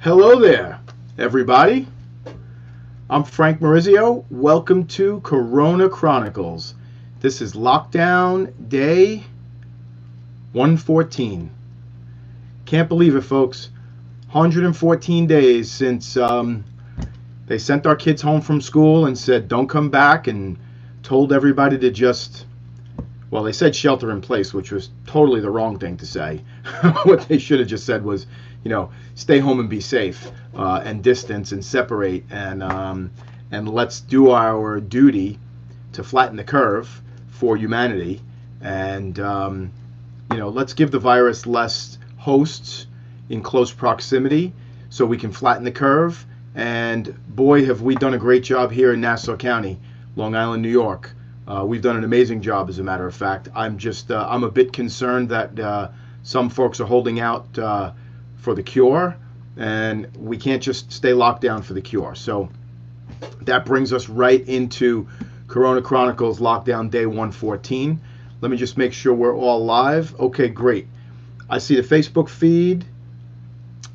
Hello there, everybody. I'm Frank Morizio. Welcome to Chronicles. This is lockdown day 114. Can't believe it, folks. 114 days since they sent our kids home from school and said, don't come back, and told everybody to just, well, they said shelter in place, which was totally the wrong thing to say. What they should have just said was, stay home and be safe, and distance and separate, and let's do our duty to flatten the curve for humanity, and let's give the virus less hosts in close proximity so we can flatten the curve. And boy, have we done a great job here in Nassau County, Long Island, New York. We've done an amazing job, as a matter of fact. I'm a bit concerned that some folks are holding out for the cure, and we can't just stay locked down for the cure. So that brings us right into Corona Chronicles lockdown day 114. Let me just make sure we're all live. Okay, great. I see the Facebook feed.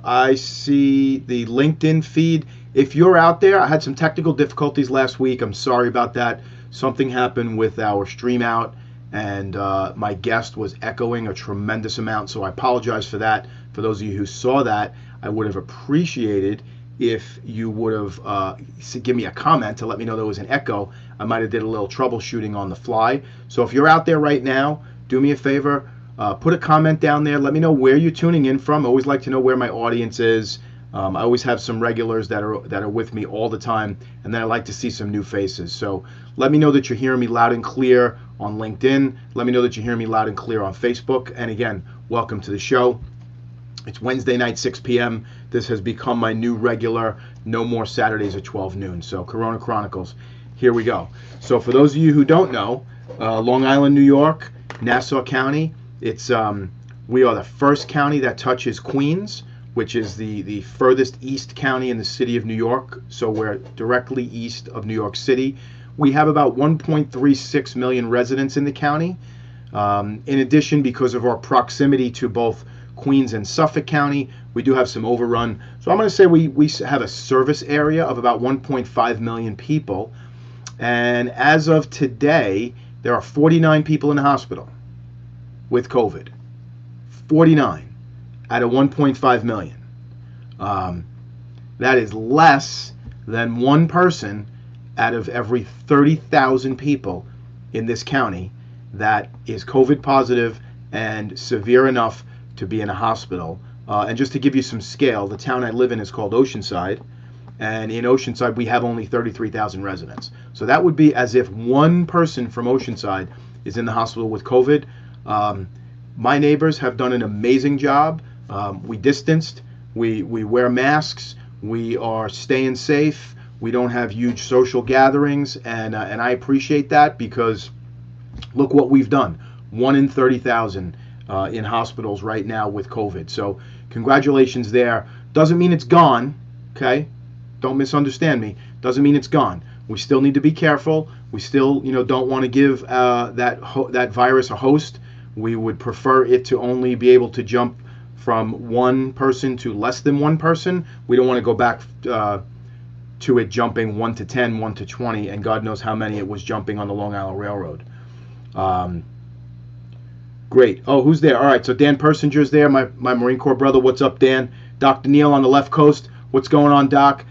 I see the LinkedIn feed. If you're out there, I had some technical difficulties last week. I'm sorry about that. Something happened with our stream out, and my guest was echoing a tremendous amount, so I apologize for that. For those of you who saw that, I would have appreciated if you would have give me a comment to let me know there was an echo. I might have did a little troubleshooting on the fly. So if you're out there right now, do me a favor, put a comment down there. Let me know where you're tuning in from. I always like to know where my audience is. I always have some regulars that are with me all the time, and then I like to see some new faces. So let me know that you're hearing me loud and clear on LinkedIn. Let me know that you're hearing me loud and clear on Facebook. And again, welcome to the show. It's Wednesday night, 6 p.m. This has become my new regular. No more Saturdays at 12 noon. So Corona Chronicles, here we go. So for those of you who don't know, Long Island, New York, Nassau County, we are the first county that touches Queens, which is the furthest east county in the city of New York. So we're directly east of New York City. We have about 1.36 million residents in the county. In addition, because of our proximity to both Queens and Suffolk County, we do have some overrun. So I'm going to say we have a service area of about 1.5 million people. And as of today, there are 49 people in the hospital with COVID. 49 out of 1.5 million. That is less than one person out of every 30,000 people in this county that is COVID positive and severe enough to be in a hospital. And just to give you some scale, the town I live in is called Oceanside, and in Oceanside we have only 33,000 residents. So that would be as if one person from Oceanside is in the hospital with COVID. My neighbors have done an amazing job. We distanced, we wear masks, we are staying safe, we don't have huge social gatherings, and I appreciate that, because look what we've done. 1 in 30,000 in hospitals right now with COVID. So congratulations there. Doesn't mean it's gone, okay? Don't misunderstand me. Doesn't mean it's gone. We still need to be careful. We still, don't want to give that virus a host. We would prefer it to only be able to jump from one person to less than one person. We don't want to go back to it jumping 1 to 10, 1 to 20, and God knows how many it was jumping on the Long Island Railroad. Great. Oh, who's there? All right, so Dan Persinger's there, my Marine Corps brother. What's up, Dan? Dr. Neil on the left coast. What's going on, Doc?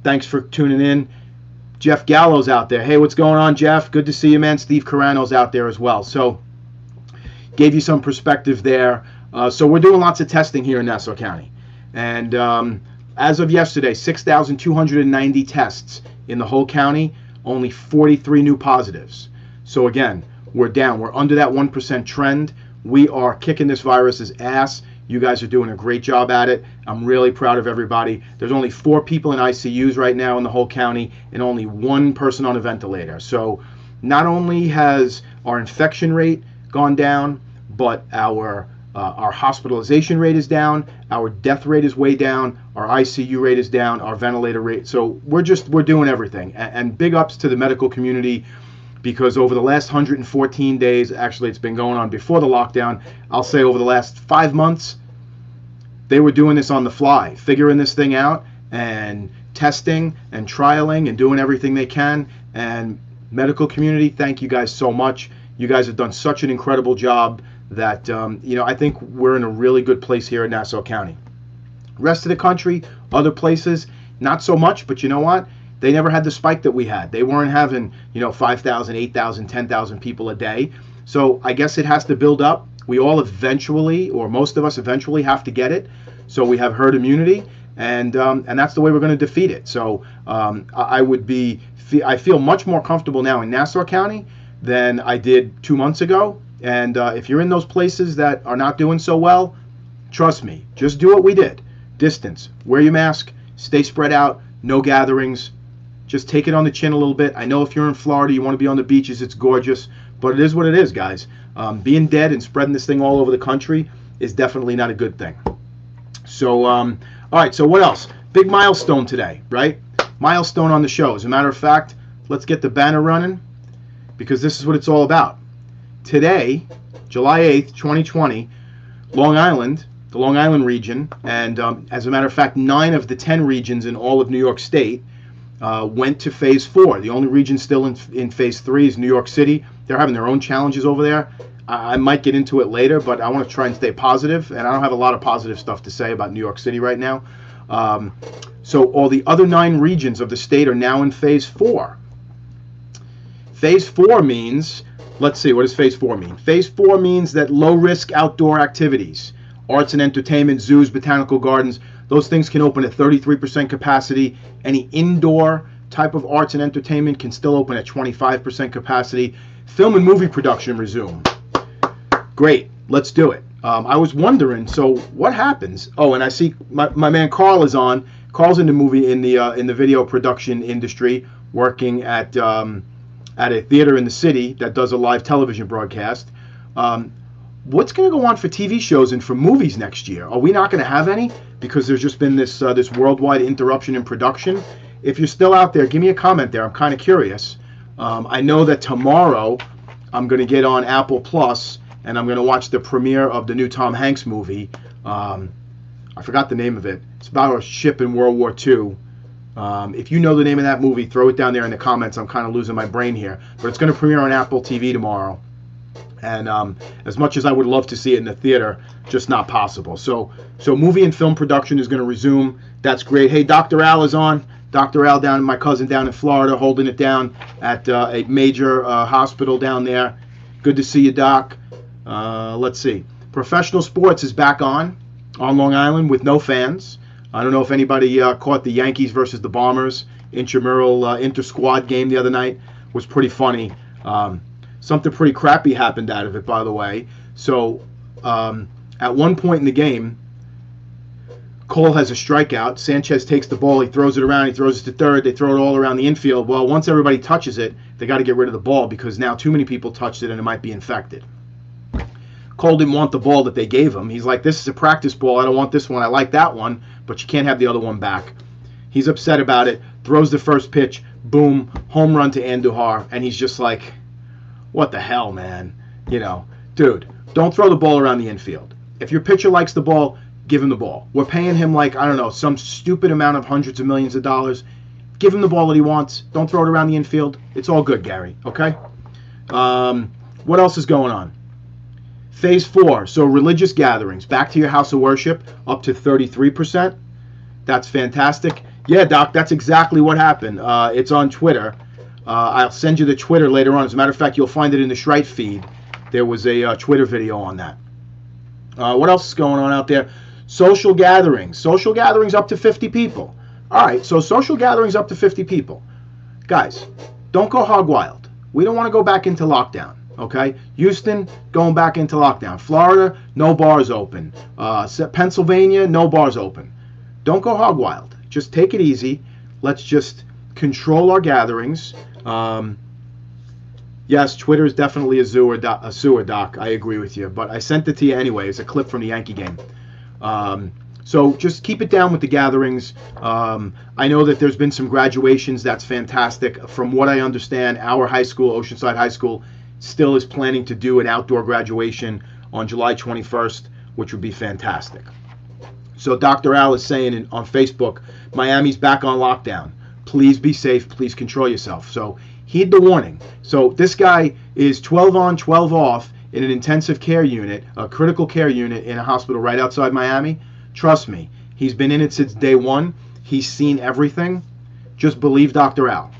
Thanks for tuning in. Jeff Gallo's out there. Hey, what's going on, Jeff? Good to see you, man. Steve Carano's out there as well. So gave you some perspective there. So we're doing lots of testing here in Nassau County. And as of yesterday, 6,290 tests in the whole county, only 43 new positives. So again, we're down. We're under that 1% trend. We are kicking this virus's ass. You guys are doing a great job at it. I'm really proud of everybody. There's only 4 people in ICUs right now in the whole county, and only 1 person on a ventilator. So not only has our infection rate gone down, but our hospitalization rate is down, our death rate is way down, our ICU rate is down, our ventilator rate. So we're doing everything. And big ups to the medical community, because over the last 114 days, actually it's been going on before the lockdown, I'll say over the last 5 months, they were doing this on the fly, figuring this thing out and testing and trialing and doing everything they can. And medical community, thank you guys so much. You guys have done such an incredible job that, I think we're in a really good place here in Nassau County. Rest of the country, other places, not so much, but you know what? They never had the spike that we had. They weren't having, 5,000, 8,000, 10,000 people a day. So I guess it has to build up. We all eventually, or most of us eventually, have to get it. So we have herd immunity, and that's the way we're going to defeat it. So I feel much more comfortable now in Nassau County than I did 2 months ago. And if you're in those places that are not doing so well, trust me, just do what we did. Distance, wear your mask, stay spread out, no gatherings. Just take it on the chin a little bit. I know if you're in Florida, you want to be on the beaches, it's gorgeous, but it is what it is, guys. Being dead and spreading this thing all over the country is definitely not a good thing. So, all right, so what else? Big milestone today, right? Milestone on the show. As a matter of fact, let's get the banner running because this is what it's all about. Today, July 8th, 2020, Long Island, the Long Island region, and as a matter of fact, 9 of the 10 regions in all of New York State went to Phase 4. The only region still in Phase 3 is New York City. They're having their own challenges over there. I might get into it later, but I want to try and stay positive, and I don't have a lot of positive stuff to say about New York City right now. So all the other 9 regions of the state are now in Phase 4. Phase 4 means, let's see, what does Phase 4 mean? Phase 4 means that low-risk outdoor activities, arts and entertainment, zoos, botanical gardens, those things can open at 33% capacity. Any indoor type of arts and entertainment can still open at 25% capacity. Film and movie production resume. Great, let's do it. I was wondering, so what happens? Oh, and I see my man Carl is on. Carl's in the video production industry, working at a theater in the city that does a live television broadcast. What's going to go on for TV shows and for movies next year? Are we not going to have any because there's just been this worldwide interruption in production? If you're still out there, give me a comment there. I'm kind of curious. I know that tomorrow I'm going to get on Apple Plus and I'm going to watch the premiere of the new Tom Hanks movie. I forgot the name of it. It's about a ship in World War II. If you know the name of that movie, throw it down there in the comments. I'm kind of losing my brain here. But it's going to premiere on Apple TV tomorrow. And as much as I would love to see it in the theater, just not possible. So movie and film production is going to resume. That's great. Hey, Dr. Al is on. Dr. Al, my cousin down in Florida, holding it down at a major hospital down there. Good to see you, Doc. Let's see. Professional sports is back on Long Island with no fans. I don't know if anybody caught the Yankees versus the Bombers intramural inter-squad game the other night. It was pretty funny. Something pretty crappy happened out of it, by the way. So at one point in the game, Cole has a strikeout. Sanchez takes the ball. He throws it around. He throws it to third. They throw it all around the infield. Well, once everybody touches it, they got to get rid of the ball because now too many people touched it and it might be infected. Cole didn't want the ball that they gave him. He's like, this is a practice ball. I don't want this one. I like that one, but you can't have the other one back. He's upset about it. Throws the first pitch. Boom. Home run to Andujar. And he's just like, what the hell, man? Dude, don't throw the ball around the infield. If your pitcher likes the ball, give him the ball. We're paying him some stupid amount of hundreds of millions of dollars. Give him the ball that he wants. Don't throw it around the infield. It's all good, Gary, okay? What else is going on? Phase 4, so religious gatherings. Back to your house of worship, up to 33%. That's fantastic. Yeah, Doc, that's exactly what happened. It's on Twitter. I'll send you the Twitter later on. As a matter of fact, you'll find it in the Shrite feed. There was a Twitter video on that. What else is going on out there? Social gatherings. Social gatherings up to 50 people. All right, so social gatherings up to 50 people. Guys, don't go hog wild. We don't want to go back into lockdown, okay? Houston, going back into lockdown. Florida, no bars open. Pennsylvania, no bars open. Don't go hog wild. Just take it easy. Let's just control our gatherings. Yes, Twitter is definitely a sewer, Doc. I agree with you. But I sent it to you anyway. It's a clip from the Yankee game. So just keep it down with the gatherings. I know that there's been some graduations. That's fantastic. From what I understand, our high school, Oceanside High School, still is planning to do an outdoor graduation on July 21st, which would be fantastic. So Dr. Al is saying on Facebook, Miami's back on lockdown. Please be safe. Please control yourself. So heed the warning. So this guy is 12 on, 12 off in an intensive care unit, a critical care unit in a hospital right outside Miami. Trust me, he's been in it since day one. He's seen everything. Just believe Dr. Al.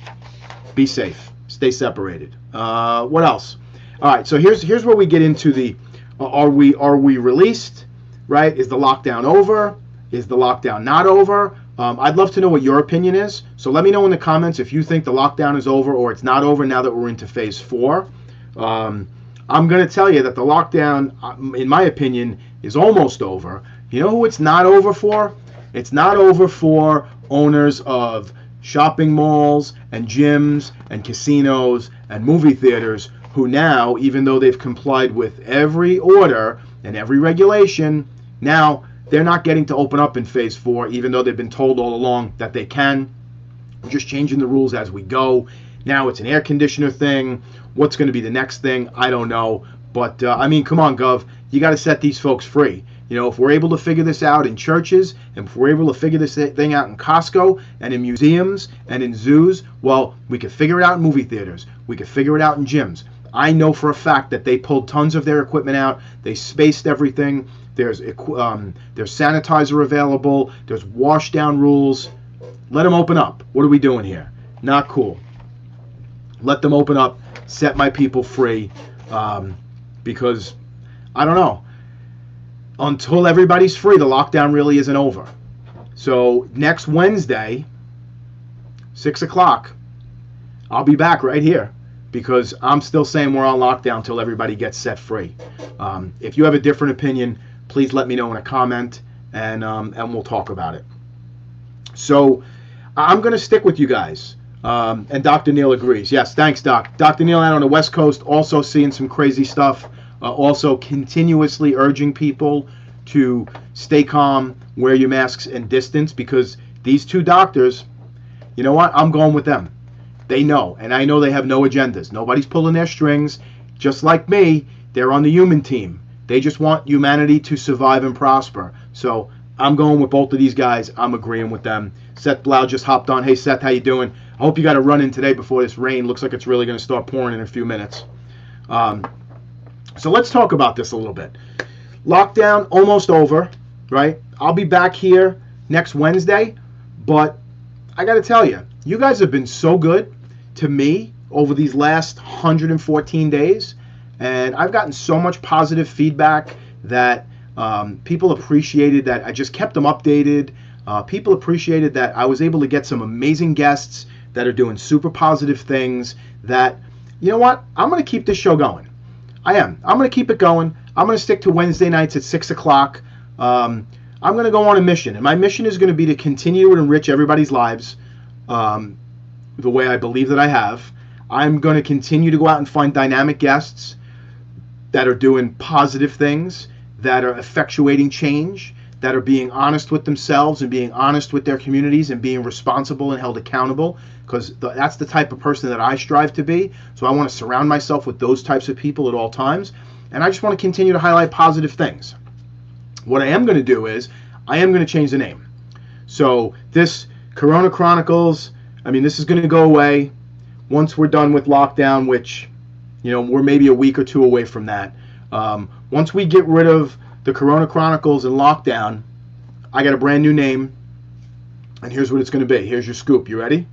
Be safe. Stay separated. What else? All right, so here's where we get into the are we released? Right? Is the lockdown over? Is the lockdown not over? I'd love to know what your opinion is. So let me know in the comments if you think the lockdown is over or it's not over now that we're into phase 4. I'm going to tell you that the lockdown, in my opinion, is almost over. You know who it's not over for? It's not over for owners of shopping malls and gyms and casinos and movie theaters who now, even though they've complied with every order and every regulation, now they're not getting to open up in phase 4, even though they've been told all along that they can. We're just changing the rules as we go. Now it's an air conditioner thing. What's going to be the next thing? I don't know. But, I mean, come on, Gov. You got to set these folks free. You know, if we're able to figure this out in churches, and if we're able to figure this thing out in Costco, and in museums, and in zoos, well, we could figure it out in movie theaters. We could figure it out in gyms. I know for a fact that they pulled tons of their equipment out. They spaced everything. There's sanitizer available. There's wash down rules. Let them open up. What are we doing here? Not cool. Let them open up. Set my people free. Because, I don't know. Until everybody's free, the lockdown really isn't over. So next Wednesday, 6 o'clock, I'll be back right here because I'm still saying we're on lockdown until everybody gets set free. If you have a different opinion, please let me know in a comment, and we'll talk about it. So I'm going to stick with you guys. And Dr. Neil agrees. Yes, thanks, Doc. Dr. Neil out on the West Coast also seeing some crazy stuff. Also continuously urging people to stay calm, wear your masks and distance, because these two doctors, you know what? I'm going with them. They know, and I know they have no agendas. Nobody's pulling their strings. Just like me, they're on the human team. They just want humanity to survive and prosper. So I'm going with both of these guys. I'm agreeing with them. Seth Blau just hopped on. Hey, Seth, how you doing? I hope you got a run in today before this rain. Looks like it's really going to start pouring in a few minutes. So let's talk about this a little bit. Lockdown almost over, right? I'll be back here next Wednesday, but I got to tell you, you guys have been so good to me over these last 114 days, and I've gotten so much positive feedback that people appreciated that I just kept them updated. People appreciated that I was able to get some amazing guests that are doing super positive things that, you know what, I'm going to keep this show going. I am. I'm going to keep it going. I'm going to stick to Wednesday nights at 6 o'clock. I'm going to go on a mission, and my mission is going to be to continue to enrich everybody's lives the way I believe that I have. I'm going to continue to go out and find dynamic guests that are doing positive things, that are effectuating change, that are being honest with themselves and being honest with their communities and being responsible and held accountable, because that's the type of person that I strive to be. So I want to surround myself with those types of people at all times, and I just want to continue to highlight positive things. What I am going to do is I am going to change the name. So this Corona Chronicles, I mean, this is going to go away once we're done with lockdown, which, you know, we're maybe a week or two away from that. Once we get rid of the Corona Chronicles and lockdown, I got a brand new name, and here's what it's going to be. Here's your scoop. You ready?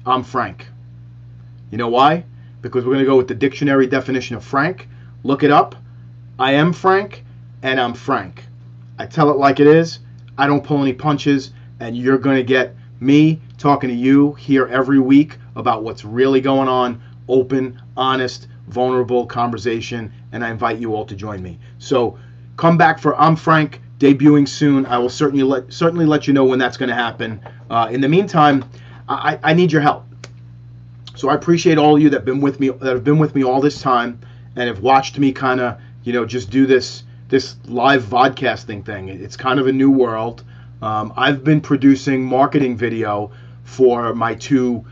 I'm Frank. You know why? Because we're going to go with the dictionary definition of Frank. Look it up. I am Frank, and I'm Frank. I tell it like it is. I don't pull any punches, and you're going to get me talking to you here every week about what's really going on. Open, honest, vulnerable conversation, and I invite you all to join me. So come back for I'm Frank, debuting soon. I will certainly let you know when that's going to happen. In the meantime, I need your help. So I appreciate all of you that have been with me all this time and have watched me kind of, you know, just do this live vodcasting thing. It's kind of a new world. I've been producing marketing video for my two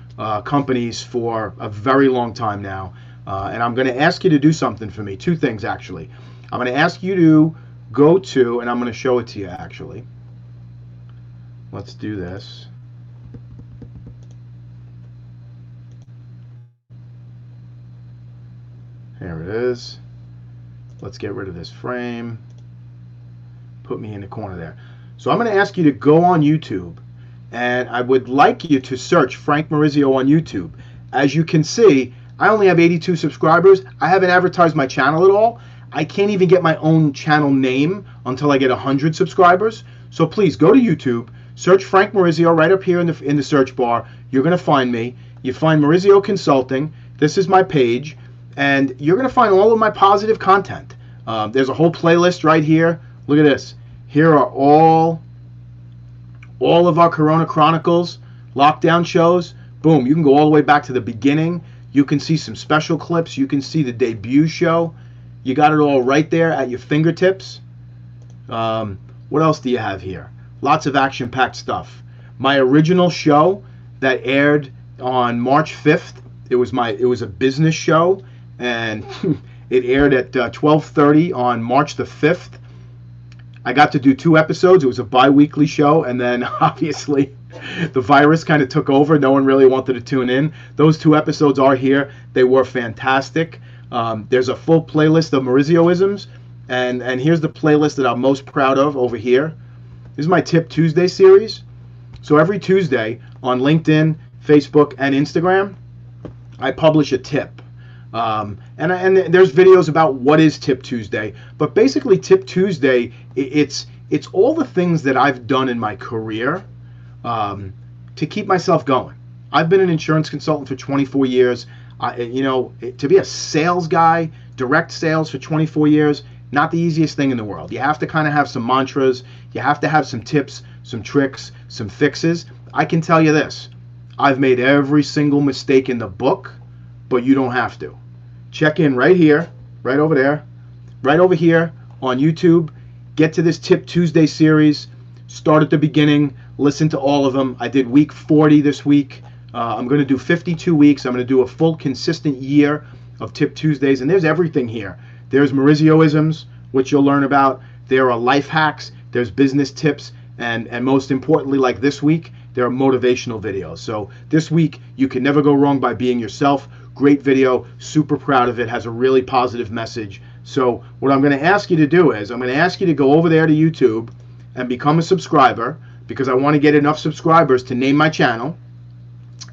companies for a very long time now. And I'm going to ask you to do something for me. Two things, actually. I'm going to ask you to go to, and I'm going to show it to you actually. Let's do this. Here it is. Let's get rid of this frame. Put me in the corner there. So I'm going to ask you to go on YouTube, and I would like you to search Frank Morizio on YouTube. As you can see, I only have 82 subscribers. I haven't advertised my channel at all. I can't even get my own channel name until I get 100 subscribers. So please go to YouTube, search Frank Morizio right up here in the search bar. You're going to find me. You find Morizio Consulting. This is my page, and you're going to find all of my positive content. There's a whole playlist right here. Look at this. Here are all of our Corona Chronicles lockdown shows. Boom, you can go all the way back to the beginning. You can see some special clips. You can see the debut show. You got it all right there at your fingertips. What else do you have here? Lots of action-packed stuff. My original show that aired on March 5th, it was a business show, and it aired at 12:30 on March the 5th. I got to do 2 episodes. It was a bi-weekly show, and then obviously the virus kind of took over. No one really wanted to tune in. Those 2 episodes are here. They were fantastic. There's a full playlist of morizio-isms, and here's the playlist that I'm most proud of over here. This is my Tip Tuesday series. So every Tuesday on LinkedIn, Facebook, and Instagram, I publish a tip. And there's videos about what is Tip Tuesday, but basically Tip Tuesday, it's all the things that I've done in my career to keep myself going. I've been an insurance consultant for 24 years. To be a sales guy, direct sales for 24 years, not the easiest thing in the world. You have to kind of have some mantras. You have to have some tips, some tricks, some fixes. I can tell you this. I've made every single mistake in the book, but you don't have to. Check in right here, right over there, right over here on YouTube. Get to this Tip Tuesday series. Start at the beginning. Listen to all of them. I did week 40 this week. I'm going to do 52 weeks. I'm going to do a full consistent year of Tip Tuesdays. And there's everything here. There's morizio-isms, which you'll learn about. There are life hacks. There's business tips. And most importantly, like this week, there are motivational videos. So this week, you can never go wrong by being yourself. Great video, super proud of it, has a really positive message. So what I'm going to ask you to do is, I'm going to ask you to go over there to YouTube and become a subscriber, because I want to get enough subscribers to name my channel.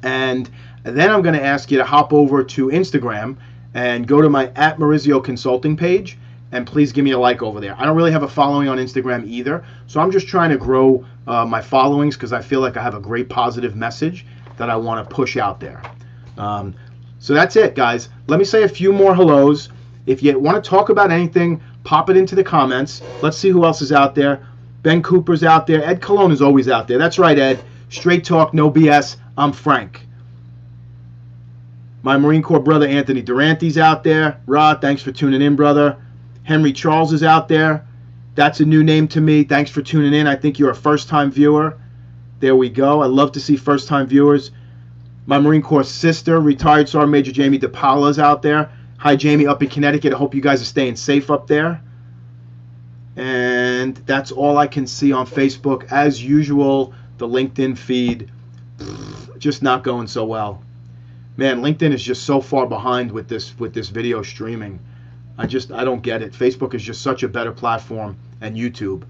And then I'm going to ask you to hop over to Instagram and go to my @Morizio Consulting page, and please give me a like over there. I don't really have a following on Instagram either, so I'm just trying to grow my followings because I feel like I have a great positive message that I want to push out there. So that's it, guys. Let me say a few more hellos. If you want to talk about anything, pop it into the comments. Let's see who else is out there. Ben Cooper's out there. Ed Colon is always out there. That's right, Ed. Straight talk, no BS. I'm Frank. My Marine Corps brother Anthony Durante's out there. Rod, thanks for tuning in, brother. Henry Charles is out there. That's a new name to me. Thanks for tuning in. I think you're a first-time viewer. There we go. I love to see first-time viewers. My Marine Corps sister, retired Sergeant Major Jamie DePaula, is out there. Hi, Jamie, up in Connecticut. I hope you guys are staying safe up there. And that's all I can see on Facebook. As usual, the LinkedIn feed, just not going so well. Man, LinkedIn is just so far behind with this video streaming. I don't get it. Facebook is just such a better platform, and YouTube.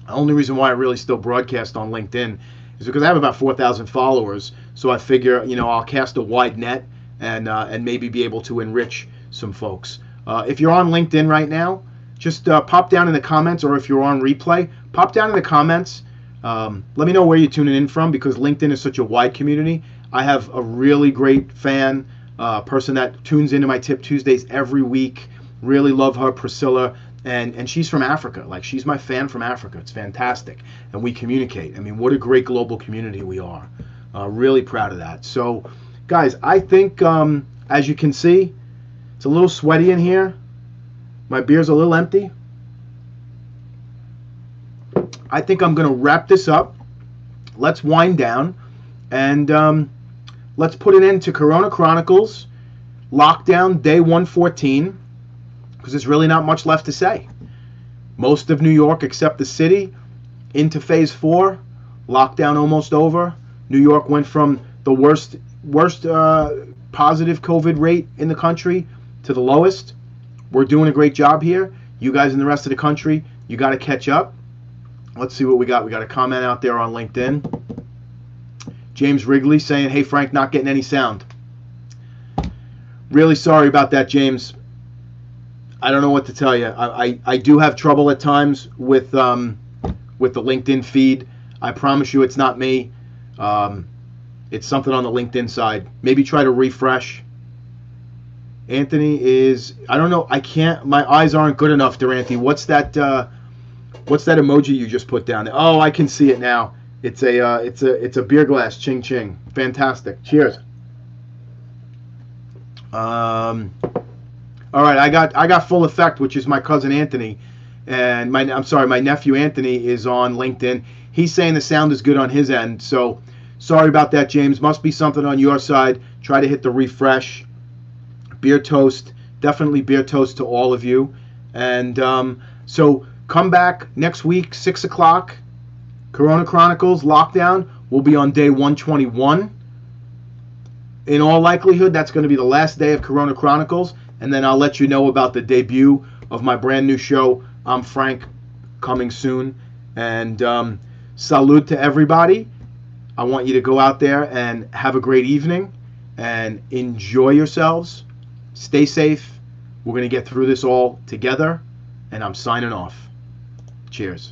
The only reason why I really still broadcast on LinkedIn is because I have about 4,000 followers. So I figure, I'll cast a wide net and maybe be able to enrich some folks. If you're on LinkedIn right now, just pop down in the comments, or if you're on replay, pop down in the comments. Let me know where you're tuning in from, because LinkedIn is such a wide community. I have a really great fan, person that tunes into my Tip Tuesdays every week. Really love her, Priscilla, and she's from Africa. Like, she's my fan from Africa. It's fantastic, and we communicate. I mean, what a great global community we are. Really proud of that. So, guys, I think, as you can see, it's a little sweaty in here. My beer's a little empty. I think I'm going to wrap this up. Let's wind down, and let's put an end to Corona Chronicles Lockdown Day 114, because there's really not much left to say. Most of New York, except the city, into phase 4. Lockdown almost over. New York went from the worst positive COVID rate in the country to the lowest. We're doing a great job here. You guys in the rest of the country, you got to catch up. Let's see what we got. We got a comment out there on LinkedIn. James Wrigley saying, hey, Frank, not getting any sound. Really sorry about that, James. I don't know what to tell you. I do have trouble at times with the LinkedIn feed. I promise you it's not me. It's something on the LinkedIn side. Maybe try to refresh. Anthony is, I don't know, I can't, my eyes aren't good enough, Durante. What's that emoji you just put down there? Oh, I can see it now. It's a beer glass. Ching ching. Fantastic. Cheers. All right, I got Full Effect, which is my cousin Anthony, and my nephew Anthony is on LinkedIn. He's saying the sound is good on his end, so sorry about that, James. Must be something on your side. Try to hit the refresh. Beer toast, definitely beer toast to all of you, and so come back next week, 6 o'clock. Corona Chronicles lockdown will be on day 121. In all likelihood, that's going to be the last day of Corona Chronicles, and then I'll let you know about the debut of my brand new show, I'm Frank, coming soon. And salute to everybody. I want you to go out there and have a great evening and enjoy yourselves. Stay safe. We're going to get through this all together, and I'm signing off. Cheers.